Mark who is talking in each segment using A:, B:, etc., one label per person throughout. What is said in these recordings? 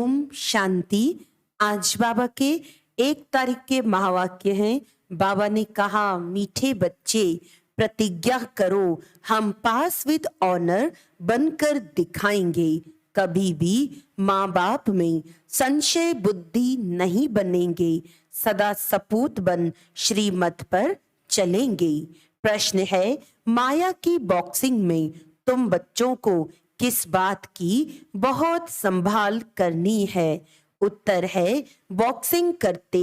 A: ओम शांति। आज बाबा के 1 तारीख के महावाक्य हैं। बाबा ने कहा, मीठे बच्चे प्रतिज्ञा करो, हम पास विद ऑनर बनकर दिखाएंगे। कभी भी माँ बाप में संशय बुद्धि नहीं बनेंगे, सदा सपूत बन श्रीमत पर चलेंगे। प्रश्न है, माया की बॉक्सिंग में तुम बच्चों को किस बात की बहुत संभाल करनी है? उत्तर है, बॉक्सिंग करते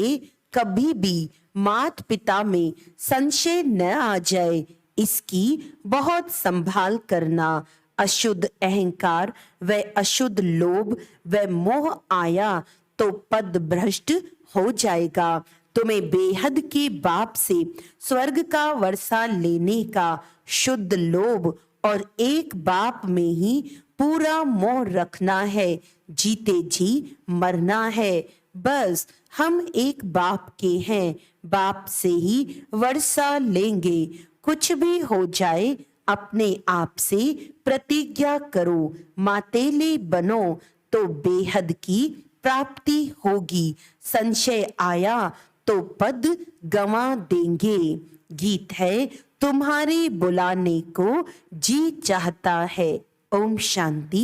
A: कभी भी माता पिता में संशय न आ जाए, इसकी बहुत संभाल करना। अशुद्ध अहंकार व अशुद्ध लोभ व मोह आया तो पद भ्रष्ट हो जाएगा। तुम्हें बेहद के बाप से स्वर्ग का वर्षा लेने का शुद्ध लोभ और एक बाप में ही पूरा मोह रखना है। जीते जी मरना है। बस हम एक बाप के हैं, बाप से ही वर्षा लेंगे। कुछ भी हो जाए अपने आप से प्रतिज्ञा करो, मातेले बनो तो बेहद की प्राप्ति होगी। संशय आया तो पद गंवा देंगे। गीत है, तुम्हारे बुलाने को जी चाहता है। ओम शांति।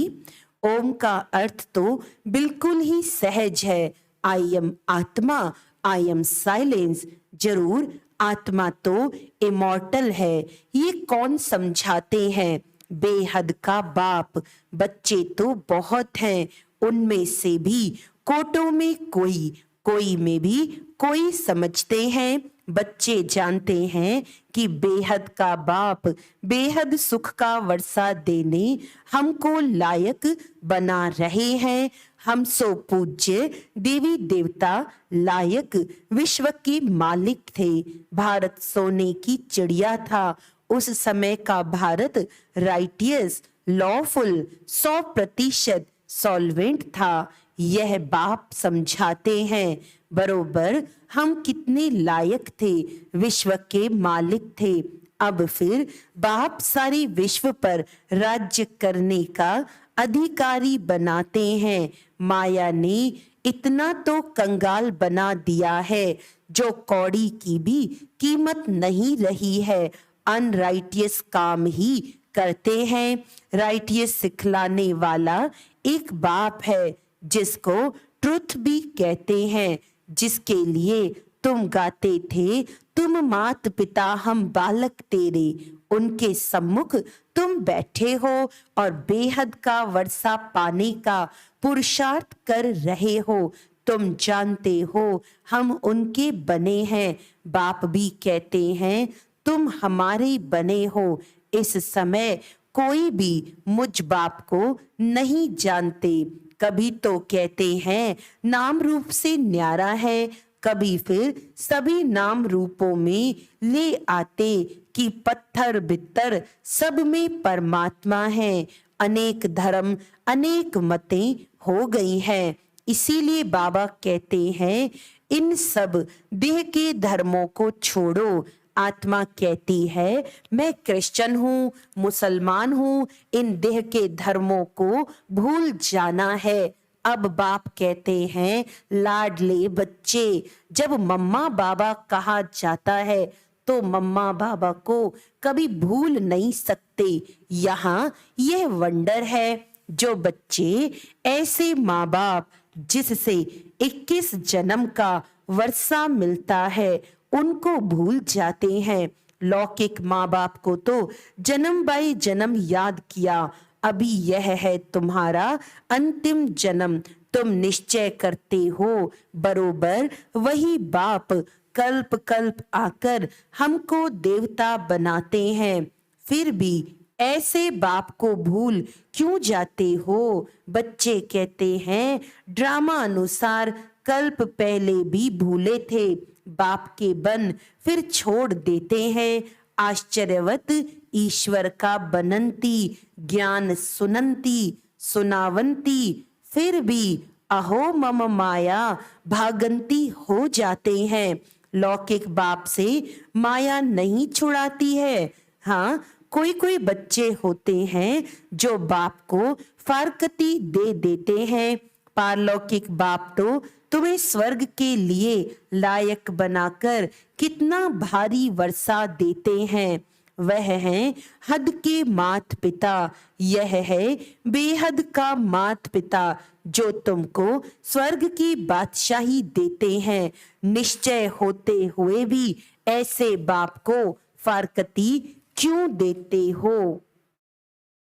A: ओम का अर्थ तो बिल्कुल ही सहज है। आई एम आत्मा, आई एम साइलेंस। जरूर आत्मा तो इमॉर्टल है, ये कौन समझाते हैं? बेहद का बाप, बच्चे तो बहुत हैं, उनमें से भी कोटों में कोई, कोई में भी कोई समझते हैं। बच्चे जानते हैं कि बेहद का बाप बेहद सुख का वर्षा देने हमको लायक बना रहे हैं। हम सो पूज्य देवी देवता लायक विश्व के मालिक थे। भारत सोने की चिड़िया था। उस समय का भारत राइटियस, लॉफुल, 100% सॉल्वेंट था। यह बाप समझाते हैं। बरोबर हम कितने लायक थे, विश्व के मालिक थे। अब फिर बाप सारे विश्व पर राज्य करने का अधिकारी बनाते हैं। माया ने इतना तो कंगाल बना दिया है, जो कौड़ी की भी कीमत नहीं रही है। अनराइटियस काम ही करते हैं। राइटियस सिखलाने वाला एक बाप है, जिसको ट्रुथ भी कहते हैं, जिसके लिए तुम गाते थे, तुम मात पिता हम बालक तेरे। उनके सम्मुख तुम बैठे हो और बेहद का वर्षा पाने का पुरुषार्थ कर रहे हो। तुम जानते हो हम उनके बने हैं। बाप भी कहते हैं, तुम हमारे बने हो। इस समय कोई भी मुझ बाप को नहीं जानते। कभी तो कहते हैं नाम रूप से न्यारा है, कभी फिर सभी नाम रूपों में ले आते कि पत्थर बित्तर सब में परमात्मा है। अनेक धर्म अनेक मतें हो गई हैं। इसीलिए बाबा कहते हैं, इन सब देह के धर्मों को छोड़ो। आत्मा कहती है, मैं क्रिश्चियन हूँ, मुसलमान हूँ, इन देह के धर्मों को भूल जाना है। अब बाप कहते हैं, लाडले बच्चे, जब मम्मा बाबा कहा जाता है तो मम्मा बाबा को कभी भूल नहीं सकते। यहाँ यह वंडर है, जो बच्चे ऐसे माँ बाप जिससे 21 जन्म का वर्षा मिलता है, उनको भूल जाते हैं। लौकिक माँ बाप को तो जन्म बाई जन्म याद किया। अभी यह है तुम्हारा अंतिम जन्म। तुम निश्चय करते हो, बरोबर वही बाप कल्प कल्प आकर हमको देवता बनाते हैं। फिर भी ऐसे बाप को भूल क्यों जाते हो? बच्चे कहते हैं, ड्रामा अनुसार कल्प पहले भी भूले थे। बाप के बन फिर छोड़ देते हैं। आश्चर्यवत ईश्वर का बनंती, ज्ञान सुनंती सुनावंती, फिर भी अहो मम माया भागंती हो जाते हैं। लौकिक बाप से माया नहीं छुड़ाती है। हाँ, कोई कोई बच्चे होते हैं जो बाप को फारकती दे देते हैं। पारलौकिक बाप तो तुम्हें स्वर्ग के लिए लायक बनाकर कितना भारी वर्षा देते हैं। वह है हद के मात पिता, यह है बेहद का मात पिता जो तुमको स्वर्ग की बादशाही देते हैं। निश्चय होते हुए भी ऐसे बाप को फारकती क्यों देते हो?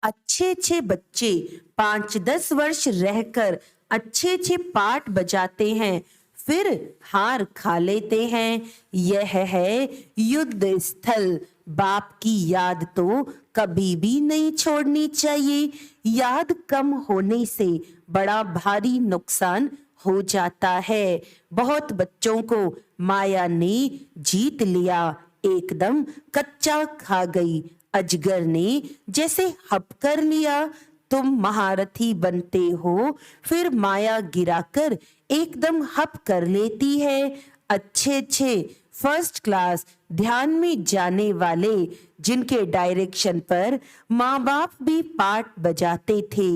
A: अच्छे अच्छे बच्चे 5-10 वर्ष रहकर अच्छे अच्छे पाठ बजाते हैं, फिर हार खा लेते हैं। यह है युद्ध स्थल। बाप की याद तो कभी भी नहीं छोड़नी चाहिए। याद कम होने से बड़ा भारी नुकसान हो जाता है। बहुत बच्चों को माया ने जीत लिया, एकदम कच्चा खा गई। अजगर ने जैसे हप कर लिया। तुम महारथी बनते हो, फिर माया गिराकर एकदम हप कर लेती है। अच्छे अच्छे फर्स्ट क्लास ध्यान में जाने वाले, जिनके डायरेक्शन पर माँ बाप भी पाठ बजाते थे,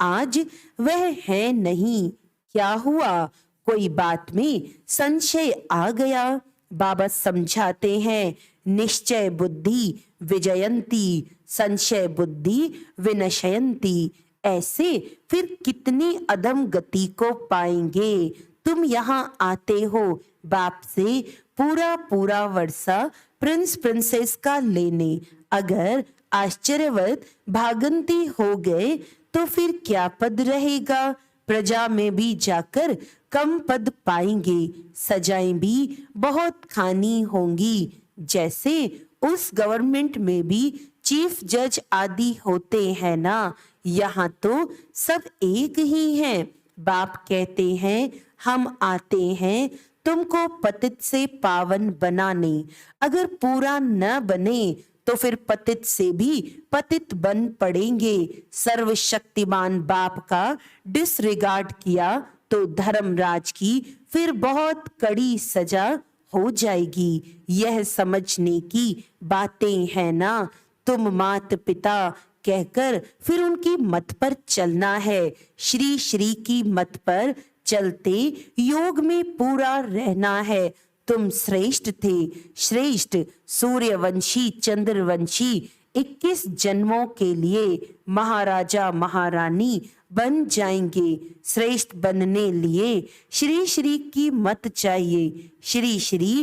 A: आज वह है नहीं। क्या हुआ? कोई बात में संशय आ गया। बाबा समझाते हैं, निश्चय बुद्धि विजयंती, संशय बुद्धि विनशयंती। ऐसे फिर कितनी अधम गति को पाएंगे। तुम यहाँ आते हो बाप से पूरा पूरा वर्षा प्रिंस प्रिंसेस का लेने। अगर आश्चर्यवत भागंती हो गए तो फिर क्या पद रहेगा? प्रजा में भी जाकर कम पद पाएंगे। सजाएं भी बहुत खानी होंगी। जैसे उस गवर्नमेंट में भी चीफ जज आदि होते हैं ना, यहाँ तो सब एक ही हैं। बाप कहते हैं, हम आते हैं तुमको पतित से पावन बनाने। अगर पूरा न बने तो फिर पतित से भी पतित बन पड़ेंगे। सर्वशक्तिमान बाप का डिसरिगार्ड किया तो धर्मराज की फिर बहुत कड़ी सजा हो जाएगी। यह समझने की बातें हैं ना। तुम मात पिता कहकर फिर उनकी मत पर चलना है। श्री श्री की मत पर चलते योग में पूरा रहना है। तुम श्रेष्ठ थे, श्रेष्ठ सूर्यवंशी चंद्रवंशी 21 जन्मों के लिए महाराजा महारानी बन जाएंगे। श्रेष्ठ बनने लिए श्री श्री की मत चाहिए। श्री श्री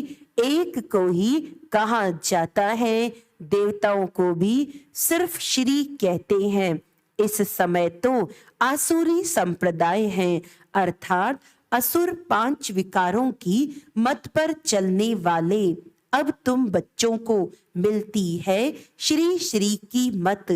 A: एक को ही कहा जाता है, देवताओं को भी सिर्फ श्री कहते हैं। इस समय तो आसुरी संप्रदाय हैं, अर्थात असुर 5 विकारों की मत पर चलने वाले। अब तुम बच्चों को मिलती है श्री श्री की मत,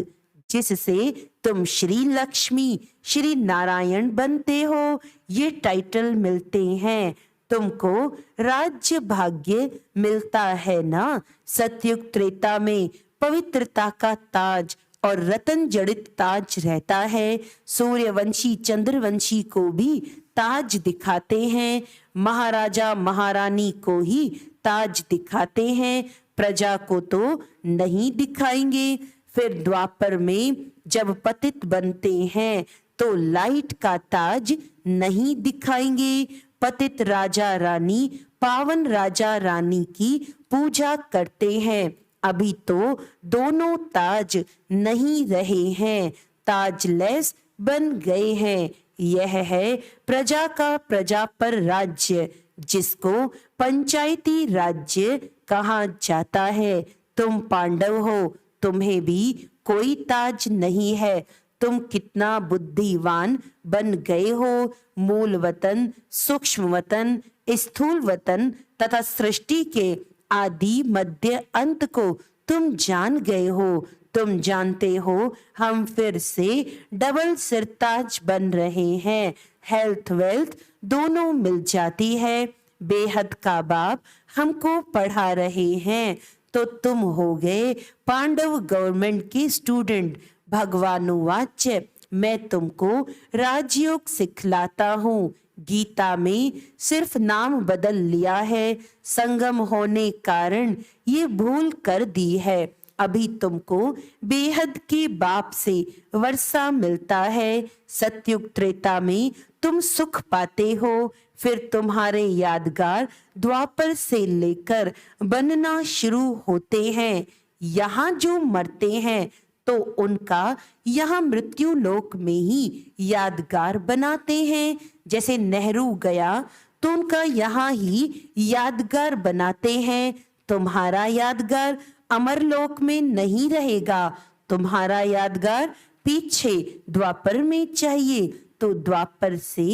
A: जिससे तुम श्री लक्ष्मी श्री नारायण बनते हो। ये टाइटल मिलते हैं। तुमको राज्य भाग्य मिलता है ना। सतयुग त्रेता में पवित्रता का ताज और रतन जड़ित ताज रहता है। सूर्यवंशी चंद्रवंशी को भी ताज दिखाते हैं, महाराजा महारानी को ही ताज दिखाते हैं, प्रजा को तो नहीं दिखाएंगे। फिर द्वापर में जब पतित बनते हैं तो लाइट का ताज नहीं दिखाएंगे। पतित राजा रानी पावन राजा रानी की पूजा करते हैं। अभी तो दोनों ताज नहीं रहे हैं, ताजलेस बन गए हैं। यह है प्रजा का प्रजा पर राज्य, जिसको पंचायती राज्य कहा जाता है। तुम पांडव हो, तुम्हें भी कोई ताज नहीं है। तुम कितना बुद्धिवान बन गए हो। मूल वतन, सूक्ष्म वतन, स्थूल वतन तथा सृष्टि के आदि मध्य अंत को तुम जान गए हो। तुम जानते हो हम फिर से डबल सिरताज बन रहे हैं। हेल्थ वेल्थ दोनों मिल जाती है। बेहद का बाप हमको पढ़ा रहे हैं। तो तुम हो गए पांडव गवर्नमेंट के स्टूडेंट। भगवानुवाच्य, मैं तुमको राजयोग सिखलाता हूँ। गीता में सिर्फ नाम बदल लिया है, संगम होने कारण ये भूल कर दी है। अभी तुमको बेहद के बाप से वर्षा मिलता है। सतयुग त्रेता में तुम सुख पाते हो, फिर तुम्हारे यादगार द्वापर से लेकर बनना शुरू होते हैं। यहाँ जो मरते हैं तो उनका यहाँ मृत्यु लोक में ही यादगार बनाते हैं। जैसे नेहरू गया तो उनका यहाँ ही यादगार बनाते हैं। तुम्हारा यादगार अमरलोक में नहीं रहेगा, तुम्हारा यादगार पीछे द्वापर में चाहिए। तो द्वापर से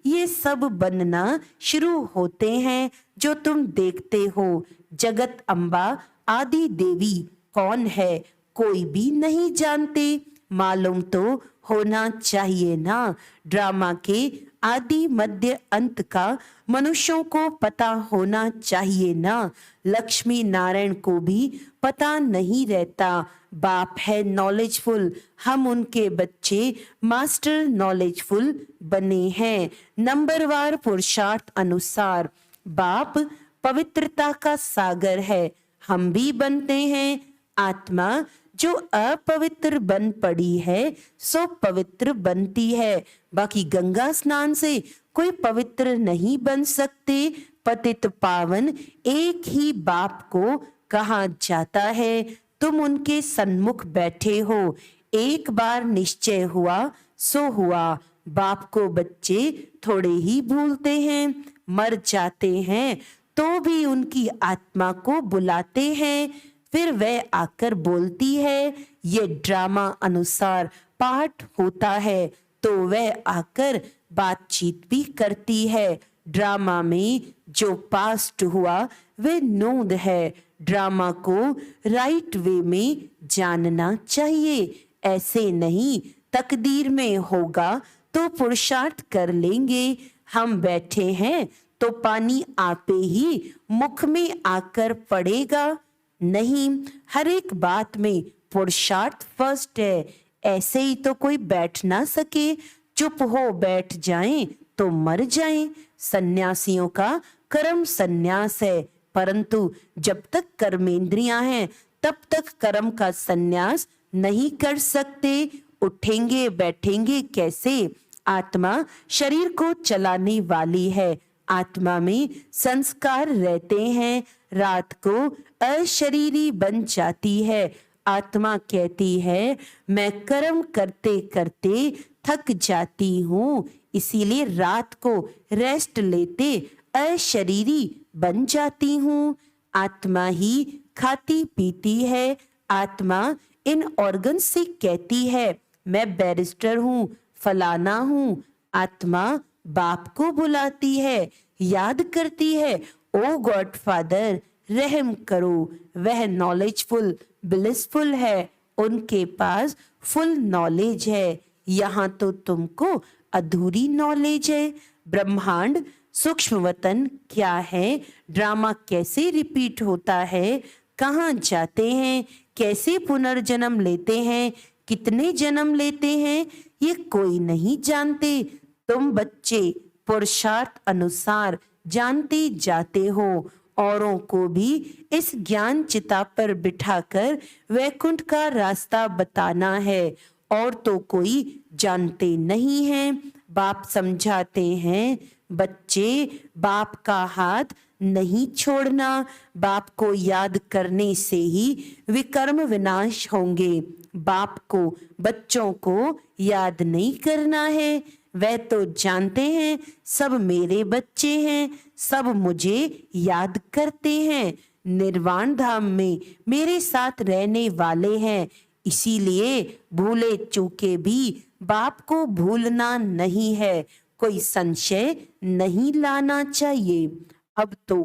A: ये सब बनना शुरू होते हैं जो तुम देखते हो। जगत अम्बा आदि देवी कौन है कोई भी नहीं जानते, मालूम तो होना चाहिए ना। ड्रामा के आदि मध्य अंत का मनुष्यों को पता होना चाहिए ना। लक्ष्मी नारायण को भी पता नहीं रहता। बाप है नॉलेजफुल, हम उनके बच्चे मास्टर नॉलेजफुल बने हैं। नंबरवार पुरुषार्थ अनुसार बाप पवित्रता का सागर है, हम भी बनते हैं। आत्मा जो अपवित्र बन पड़ी है सो पवित्र बनती है। बाकी गंगा स्नान से कोई पवित्र नहीं बन सकते। पतित पावन एक ही बाप को कहा जाता है। तुम उनके सन्मुख बैठे हो, एक बार निश्चय हुआ सो हुआ। बाप को बच्चे थोड़े ही भूलते हैं, मर जाते हैं तो भी उनकी आत्मा को बुलाते हैं, फिर वह आकर बोलती है। ये ड्रामा अनुसार पाठ होता है तो वह आकर बातचीत भी करती है। ड्रामा में जो पास्ट हुआ वह नोंद है। ड्रामा को राइट वे में जानना चाहिए, ऐसे नहीं तकदीर में होगा तो पुरुषार्थ कर लेंगे। हम बैठे हैं तो पानी आपे ही मुख में आकर पड़ेगा नहीं। हर एक बात में पुरुषार्थ फर्स्ट है। ऐसे ही तो कोई बैठ ना सके, चुप हो बैठ जाएं तो मर जाएं। सन्यासियों का कर्म सन्यास है, परंतु जब तक कर्मेंद्रियां हैं तब तक कर्म का सन्यास नहीं कर सकते। उठेंगे बैठेंगे कैसे? आत्मा शरीर को चलाने वाली है, आत्मा में संस्कार रहते हैं। रात को अशरीरी बन जाती है। आत्मा कहती है मैं कर्म करते करते थक जाती हूँ, इसीलिए रात को रेस्ट लेते अशरीरी बन जाती हूँ। आत्मा ही खाती पीती है। आत्मा इन ऑर्गन से कहती है मैं बैरिस्टर हूँ, फलाना हूँ। आत्मा बाप को बुलाती है, याद करती है ओ गॉड फादर रहम करो। वह नॉलेजफुल ब्लिसफुल है, उनके पास फुल नॉलेज है। यहाँ तो तुमको अधूरी नॉलेज है। ब्रह्मांड सूक्ष्म वतन क्या है, ड्रामा कैसे रिपीट होता है, कहाँ जाते हैं, कैसे पुनर्जन्म लेते हैं, कितने जन्म लेते हैं, ये कोई नहीं जानते। तुम बच्चे पुरुषार्थ अनुसार जानते जाते हो। औरों को भी इस ज्ञान चिता पर बिठाकर वैकुंठ का रास्ता बताना है। और तो कोई जानते नहीं हैं। बाप समझाते हैं बच्चे बाप का हाथ नहीं छोड़ना। बाप को याद करने से ही विकर्म विनाश होंगे। बाप को बच्चों को याद नहीं करना है। वह तो जानते हैं सब मेरे बच्चे हैं, सब मुझे याद करते हैं, निर्वाण धाम में मेरे साथ रहने वाले हैं। इसीलिए भूले चूके भी बाप को भूलना नहीं है, कोई संशय नहीं लाना चाहिए। अब तो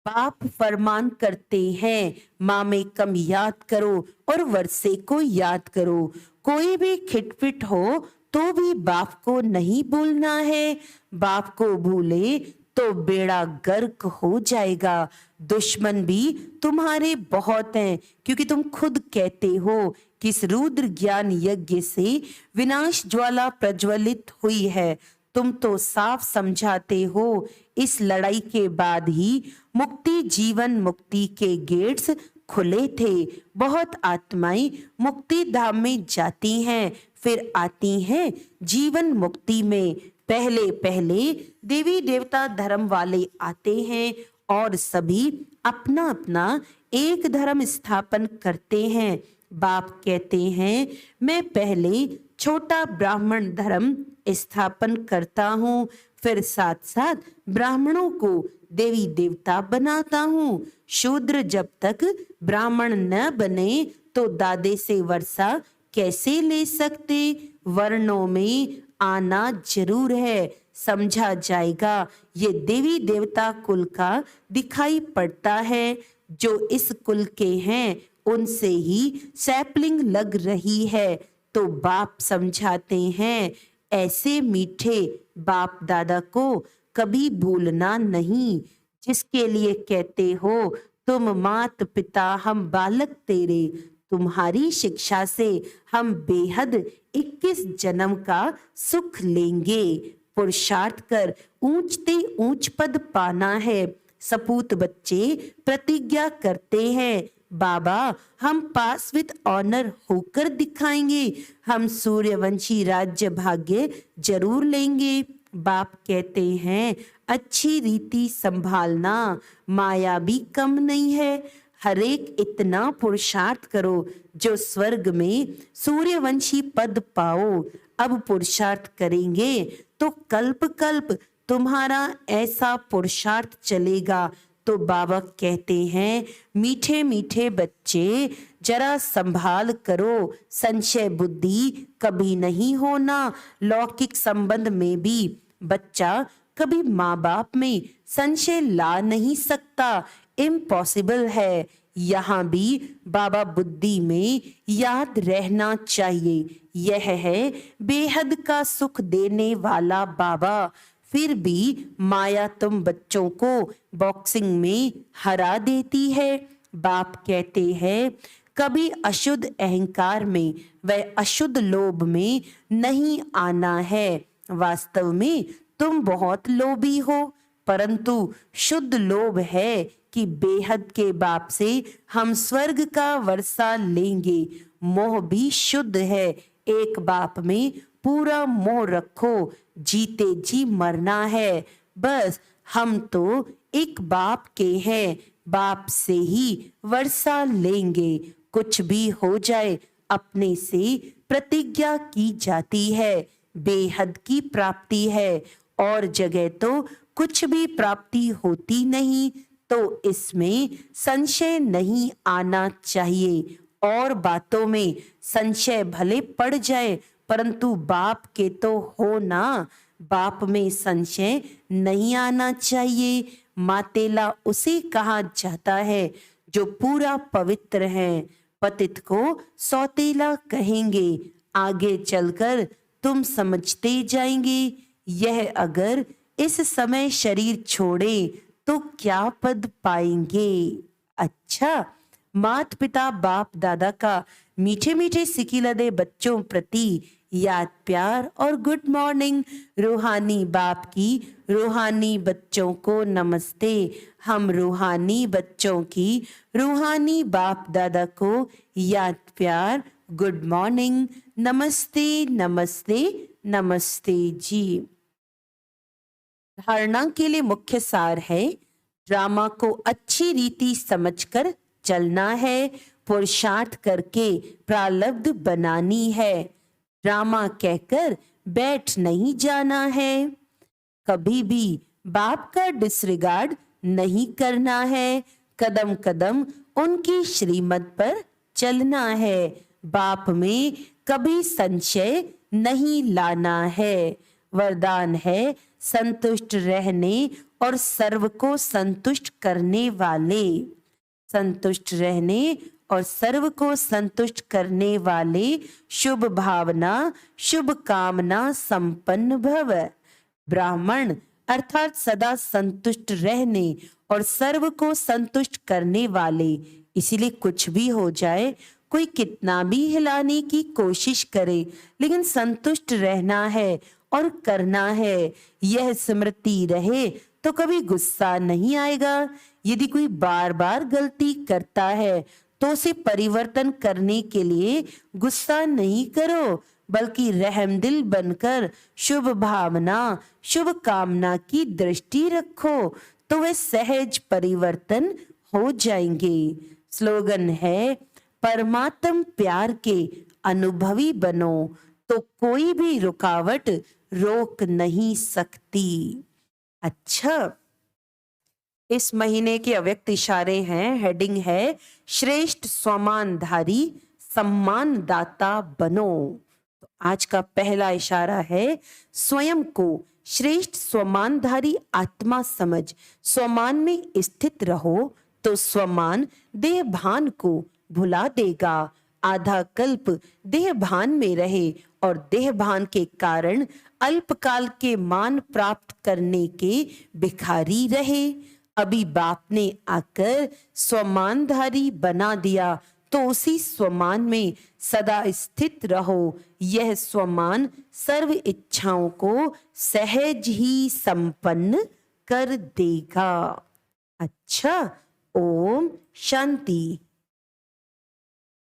A: बाप फरमान करते हैं माँ में कम याद करो और वर्षे को याद करो। कोई भी खिटपिट हो तो भी बाप को नहीं भूलना है। बाप को भूले तो बेड़ा गर्क हो जाएगा। दुश्मन भी तुम्हारे बहुत हैं, क्योंकि तुम खुद कहते हो कि इस रुद्र ज्ञान यज्ञ से विनाश ज्वाला प्रज्वलित हुई है। तुम तो साफ समझाते हो इस लड़ाई के बाद ही मुक्ति जीवन मुक्ति के गेट्स खुले थे। बहुत आत्माएं मुक्ति धाम में जाती हैं, फिर आती हैं जीवन मुक्ति में। पहले पहले देवी देवता धर्म वाले आते हैं और सभी अपना अपना एक धर्म स्थापन करते हैं। बाप कहते हैं, मैं पहले छोटा ब्राह्मण धर्म स्थापन करता हूँ, फिर साथ साथ ब्राह्मणों को देवी देवता बनाता हूँ। शूद्र जब तक ब्राह्मण न बने तो दादे से वर्षा कैसे ले सकते। वर्णों में आना जरूर है, समझा जाएगा। ये देवी देवता कुल का दिखाई पड़ता है। जो इस कुल के हैं उनसे ही सैपलिंग लग रही है। तो बाप समझाते हैं, ऐसे मीठे बाप दादा को कभी भूलना नहीं, जिसके लिए कहते हो तुम मात पिता हम बालक तेरे, तुम्हारी शिक्षा से हम बेहद 21 जन्म का सुख लेंगे। पुरुषार्थ कर ऊंचते ऊंच पद पाना है। सपूत बच्चे प्रतिज्ञा करते हैं, बाबा हम पास विद ऑनर होकर दिखाएंगे, हम सूर्यवंशी राज्य भाग्य जरूर लेंगे। बाप कहते हैं, अच्छी रीति संभालना, माया भी कम नहीं है। हरेक इतना पुरुषार्थ करो जो स्वर्ग में सूर्यवंशी पद पाओ। अब पुरुषार्थ करेंगे तो कल्प कल्प तुम्हारा ऐसा पुरुषार्थ चलेगा। तो बाबा कहते हैं, मीठे मीठे बच्चे जरा संभाल करो, संशय बुद्धि कभी नहीं होना। लौकिक संबंध में भी बच्चा कभी माँ बाप में संशय ला नहीं सकता, इम्पॉसिबल है। यहाँ भी बाबा बुद्धि में याद रहना चाहिए, यह है बेहद का सुख देने वाला बाबा। फिर भी माया तुम बच्चों को बॉक्सिंग में हरा देती है। बाप कहते हैं, कभी अशुद्ध अहंकार में व अशुद्ध लोभ में नहीं आना है। वास्तव में तुम बहुत लोभी हो, परंतु शुद्ध लोभ है कि बेहद के बाप से हम स्वर्ग का वर्षा लेंगे। मोह भी शुद्ध है, एक बाप में पूरा मोह रखो, जीते जी मरना है। बस हम तो एक बाप के हैं, बाप से ही वर्षा लेंगे। कुछ भी हो जाए अपने से प्रतिज्ञा की जाती है, बेहद की प्राप्ति है। और जगह तो कुछ भी प्राप्ति होती नहीं, तो इसमें संशय नहीं आना चाहिए। और बातों में संशय भले पड़ जाए, परंतु बाप के तो हो ना, बाप में संशय नहीं आना चाहिए। मातेला उसे कहा जाता है जो पूरा पवित्र है। पतित को सौतेला कहेंगे, आगे चलकर तुम समझते जाएंगे। यह अगर इस समय शरीर छोड़े तो क्या पद पाएंगे। अच्छा, मात पिता बाप दादा का मीठे मीठे सिकिलदे बच्चों प्रति याद प्यार और गुड मॉर्निंग। रूहानी बाप की रूहानी बच्चों को नमस्ते। हम रूहानी बच्चों की रूहानी बाप दादा को याद प्यार गुड मॉर्निंग, नमस्ते नमस्ते नमस्ते जी। धारणा के लिए मुख्य सार है, ड्रामा को अच्छी रीति समझकर चलना है, पुरुषार्थ करके प्रारब्ध बनानी है। ड्रामा कहकर बैठ नहीं जाना है, कभी भी बाप का डिसरिगार्ड नहीं करना है, कदम कदम उनकी श्रीमत पर चलना है। बाप में कभी संशय नहीं लाना है। वरदान है, संतुष्ट रहने और सर्व को संतुष्ट करने वाले। संतुष्ट रहने और सर्व को संतुष्ट करने वाले शुभ भावना शुभ कामना संपन्न भव। ब्राह्मण अर्थात सदा संतुष्ट रहने और सर्व को संतुष्ट करने वाले। इसीलिए कुछ भी हो जाए, कोई कितना भी हिलाने की कोशिश करे, लेकिन संतुष्ट रहना है और करना है। यह स्मृति रहे तो कभी गुस्सा नहीं आएगा। यदि कोई बार बार गलती करता है तो उसे परिवर्तन करने के लिए गुस्सा नहीं करो, बल्कि रहमदिल बनकर शुभ भावना, शुभ कामना की दृष्टि रखो, तो वे सहज परिवर्तन हो जाएंगे। स्लोगन है, परमात्म प्यार के अनुभवी बनो तो कोई भी रुकावट रोक नहीं सकती। अच्छा, इस महीने के अव्यक्त इशारे हैं। हेडिंग है, श्रेष्ठ स्वमानधारी सम्मानदाता बनो। तो आज का पहला इशारा है, स्वयं को श्रेष्ठ स्वमानधारी आत्मा समझ स्वमान में स्थित रहो तो स्वमान देह भान को भुला देगा। आधा कल्प देह भान में रहे और देह भान के कारण अल्पकाल के मान प्राप्त करने के भिखारी रहे। अभी बाप ने आकर स्वमानधारी बना दिया तो उसी स्वमान में सदा स्थित रहो। यह स्वमान सर्व इच्छाओं को सहज ही संपन्न कर देगा। अच्छा, ओम शांति।